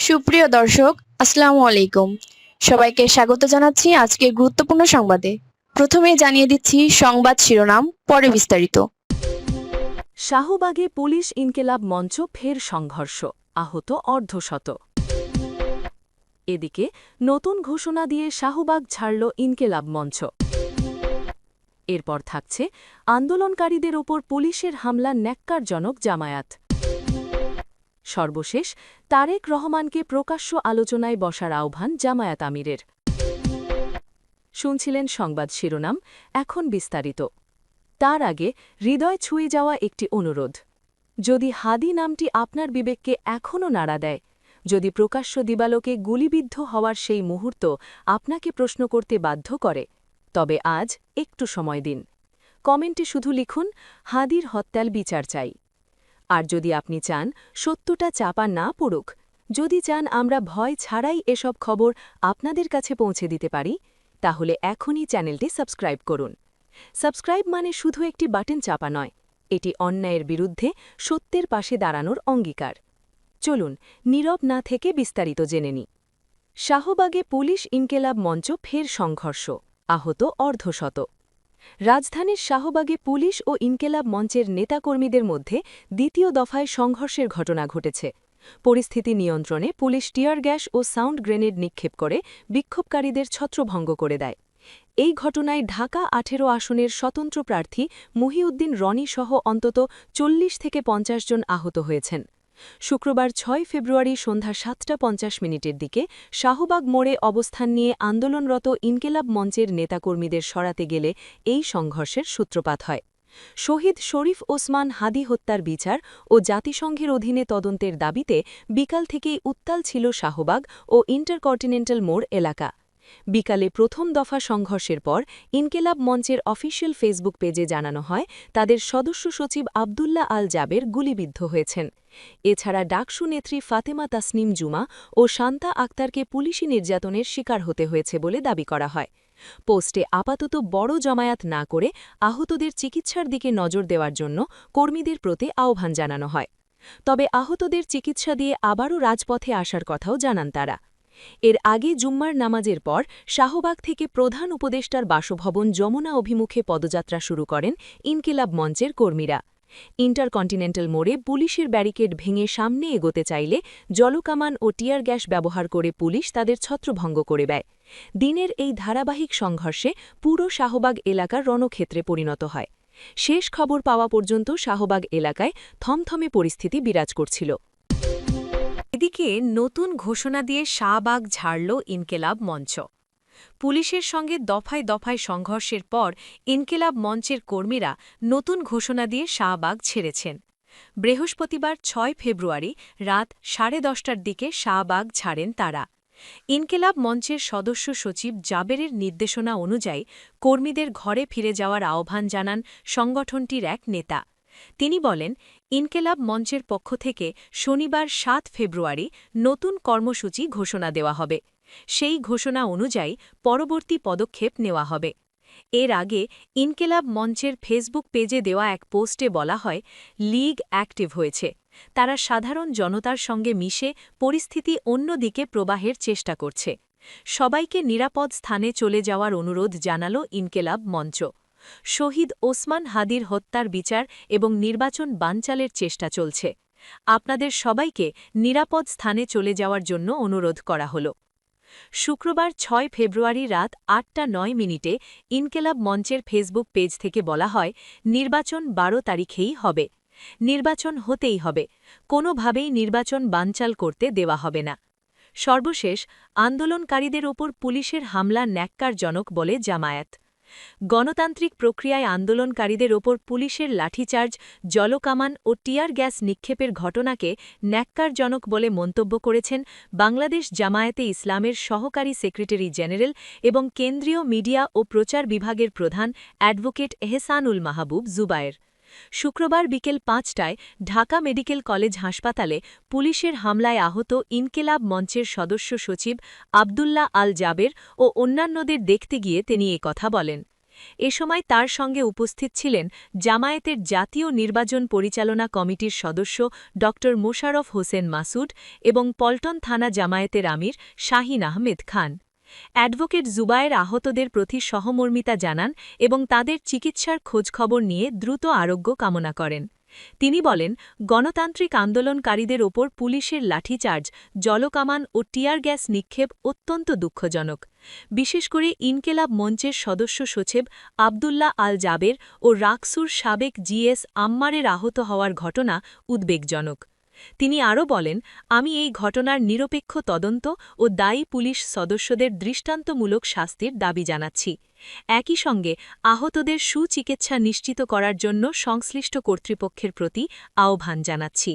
সুপ্রিয় দর্শক, আসসালামু আলাইকুম। সবাইকে স্বাগত জানাচ্ছি আজকের গুরুত্বপূর্ণ সংবাদে। প্রথমেই জানিয়ে দিচ্ছি সংবাদ শিরোনাম, পরে বিস্তারিত। শাহবাগে পুলিশ ইনকেলাব মঞ্চ ফের সংঘর্ষ, আহত অর্ধশত। এদিকে নতুন ঘোষণা দিয়ে শাহবাগ ছাড়ল ইনকেলাব মঞ্চ। এরপর থাকছে আন্দোলনকারীদের ওপর পুলিশের হামলা ন্যাক্কারজনক জামায়াত। সর্বশেষ তারেক রহমানকে প্রকাশ্য আলোচনায় বসার আহ্বান জামায়াত আমিরের। শুনছিলেন সংবাদ শিরোনাম, এখন বিস্তারিত। তার আগে হৃদয় ছুঁয়ে যাওয়া একটি অনুরোধ। যদি হাদি নামটি আপনার বিবেককে এখনও নাড়া দেয়, যদি প্রকাশ্য দিবালোকে গুলিবিদ্ধ হওয়ার সেই মুহূর্ত আপনাকে প্রশ্ন করতে বাধ্য করে, তবে আজ একটু সময় দিন। কমেন্টে শুধু লিখুন, হাদির হত্যার বিচার চাই। আর যদি আপনি চান সত্যটা চাপা না পড়ুক, যদি চান আমরা ভয় ছাড়াই এসব খবর আপনাদের কাছে পৌঁছে দিতে পারি, তাহলে এখনই চ্যানেলটি সাবস্ক্রাইব করুন। সাবস্ক্রাইব মানে শুধু একটি বাটন চাপা নয়, এটি অন্যায়ের বিরুদ্ধে সত্যের পাশে দাঁড়ানোর অঙ্গীকার। চলুন নীরব না থেকে বিস্তারিত জেনে নিই। শাহবাগে পুলিশ ইনকেলাব মঞ্চ ফের সংঘর্ষ, আহত অর্ধশত। রাজধানীর শাহবাগে পুলিশ ও ইনকেলাব মঞ্চের নেতাকর্মীদের মধ্যে দ্বিতীয় দফায় সংঘর্ষের ঘটনা ঘটেছে। পরিস্থিতি নিয়ন্ত্রণে পুলিশ টিয়ার গ্যাস ও সাউন্ড গ্রেনেড নিক্ষেপ করে বিক্ষোভকারীদের ছত্রভঙ্গ করে দেয়। এই ঘটনায় ঢাকা ১৮ আসনের স্বতন্ত্র প্রার্থী মহিউদ্দিন রনি সহ অন্তত ৪০ থেকে ৫০ জন আহত হয়েছেন। শুক্রবার ৬ ফেব্রুয়ারি সন্ধ্যা ৭:৫০ দিকে শাহবাগ মোড়ে অবস্থান নিয়ে আন্দোলনরত ইনকেলাব মঞ্চের নেতাকর্মীদের সরাতে গেলে এই সংঘর্ষের সূত্রপাত হয়। শহীদ শরীফ ওসমান হাদি হত্যার বিচার ও জাতিসংঘের অধীনে তদন্তের দাবিতে বিকাল থেকেই উত্তাল ছিল শাহবাগ ও ইন্টারকন্টিনেন্টাল মোড় এলাকা। বিকালে প্রথম দফা সংঘর্ষের পর ইনকেলাব মঞ্চের অফিসিয়াল ফেসবুক পেজে জানানো হয় তাদের সদস্য সচিব আবদুল্লাহ আল জাবের গুলিবিদ্ধ হয়েছেন। এছাড়া ডাকসু নেত্রী ফাতেমা তাসনিম জুমা ও শান্তা আক্তারকে পুলিশি নির্যাতনের শিকার হতে হয়েছে বলে দাবি করা হয়। পোস্টে আপাতত বড় জমায়েত না করে আহতদের চিকিৎসার দিকে নজর দেওয়ার জন্য কর্মীদের প্রতি আহ্বান জানানো হয়। তবে আহতদের চিকিৎসা দিয়ে আবারও রাজপথে আসার কথাও জানান তারা। এর আগে জুম্মার নামাজের পর শাহবাগ থেকে প্রধান উপদেষ্টার বাসভবন যমুনা অভিমুখে পদযাত্রা শুরু করেন ইনকিলাব মঞ্চের কর্মীরা। ইন্টারকন্টিনেন্টাল মোড়ে পুলিশের ব্যারিকেড ভেঙে সামনে এগোতে চাইলে জলকামান ও টিয়ার গ্যাস ব্যবহার করে পুলিশ তাদের ছত্রভঙ্গ করে দেয়। দিনের এই ধারাবাহিক সংঘর্ষে পুরো শাহবাগ এলাকার রণক্ষেত্রে পরিণত হয়। শেষ খবর পাওয়া পর্যন্ত শাহবাগ এলাকায় থমথমে পরিস্থিতি বিরাজ করছিল। এদিকে নতুন ঘোষণা দিয়ে শাহবাগ ছাড়ল ইনকেলাব মঞ্চ। পুলিশের সঙ্গে দফায় দফায় সংঘর্ষের পর ইনকেলাব মঞ্চের কর্মীরা নতুন ঘোষণা দিয়ে শাহবাগ ছেড়েছেন। বৃহস্পতিবার ৬ ফেব্রুয়ারি রাত 10:30টার দিকে শাহবাগ ছাড়েন তারা। ইনকেলাব মঞ্চের সদস্য সচিব জাবেরের নির্দেশনা অনুযায়ী কর্মীদের ঘরে ফিরে যাওয়ার আহ্বান জানান সংগঠনটির এক নেতা। তিনি বলেন, ইনকেলাব মঞ্চের পক্ষ থেকে শনিবার ৭ ফেব্রুয়ারি নতুন কর্মসূচি ঘোষণা দেওয়া হবে। সেই ঘোষণা অনুযায়ী পরবর্তী পদক্ষেপ নেওয়া হবে। এর আগে ইনকেলাব মঞ্চের ফেসবুক পেজে দেওয়া এক পোস্টে বলা হয়, লীগ অ্যাক্টিভ হয়েছে, তারা সাধারণ জনতার সঙ্গে মিশে পরিস্থিতি অন্যদিকে প্রবাহের চেষ্টা করছে। সবাইকে নিরাপদ স্থানে চলে যাওয়ার অনুরোধ জানাল ইনকেলাব মঞ্চ। শহীদ ওসমান হাদির হত্যার বিচার এবং নির্বাচন বানচালের চেষ্টা চলছে। আপনাদের সবাইকে নিরাপদ স্থানে চলে যাওয়ার জন্য অনুরোধ করা হল। শুক্রবার ৬ ফেব্রুয়ারি রাত ৮:০৯ ইনকেলাব মঞ্চের ফেসবুক পেজ থেকে বলা হয়, নির্বাচন ১২ তারিখেই হবে। নির্বাচন হতেই হবে, কোনোভাবেই নির্বাচন বানচাল করতে দেওয়া হবে না। সর্বশেষ আন্দোলনকারীদের ওপর পুলিশের হামলা ন্যাক্কারজনক বলে জামায়াত। গণতান্ত্রিক প্রক্রিয়ায় আন্দোলনকারীদের ওপর পুলিশের লাঠিচার্জ, জলকামান ও টিয়ার গ্যাস নিক্ষেপের ঘটনাকে ন্যাক্কারজনক বলে মন্তব্য করেছেন বাংলাদেশ জামায়াতে ইসলামের সহকারী সেক্রেটারি জেনারেল এবং কেন্দ্রীয় মিডিয়া ও প্রচার বিভাগের প্রধান অ্যাডভোকেট এহসানুল মাহবুব জুবায়ের। শুক্রবার বিকেল ৫টায় ঢাকা মেডিকেল কলেজ হাসপাতালে পুলিশের হামলায় আহত ইনকেলাব মঞ্চের সদস্য সচিব আবদুল্লাহ আল জাবের ও অন্যান্যদের দেখতে গিয়ে তিনি কথা বলেন। এ সময় তার সঙ্গে উপস্থিত ছিলেন জামায়াতের জাতীয় নির্বাচন পরিচালনা কমিটির সদস্য ড মোশাররফ হোসেন মাসুদ এবং পল্টন থানা জামায়াতের আমির শাহিন আহমেদ খান। অ্যাডভোকেট জুবায়ের আহতদের প্রতি সহমর্মিতা জানান এবং তাদের চিকিৎসার খোঁজখবর নিয়ে দ্রুত আরোগ্য কামনা করেন। তিনি বলেন, গণতান্ত্রিক আন্দোলনকারীদের ওপর পুলিশের লাঠিচার্জ, জলকামান ও টিয়ার গ্যাস নিক্ষেপ অত্যন্ত দুঃখজনক। বিশেষ করে ইনকেলাব মঞ্চের সদস্য সচিব আবদুল্লাহ আল জাবের ও রাকসুর সাবেক জিএস আম্মারের আহত হওয়ার ঘটনা উদ্বেগজনক। তিনি আরও বলেন, আমি এই ঘটনার নিরপেক্ষ তদন্ত ও দায়ী পুলিশ সদস্যদের দৃষ্টান্তমূলক শাস্তির দাবি জানাচ্ছি। একই সঙ্গে আহতদের সুচিকিৎসা নিশ্চিত করার জন্য সংশ্লিষ্ট কর্তৃপক্ষের প্রতি আহ্বান জানাচ্ছি।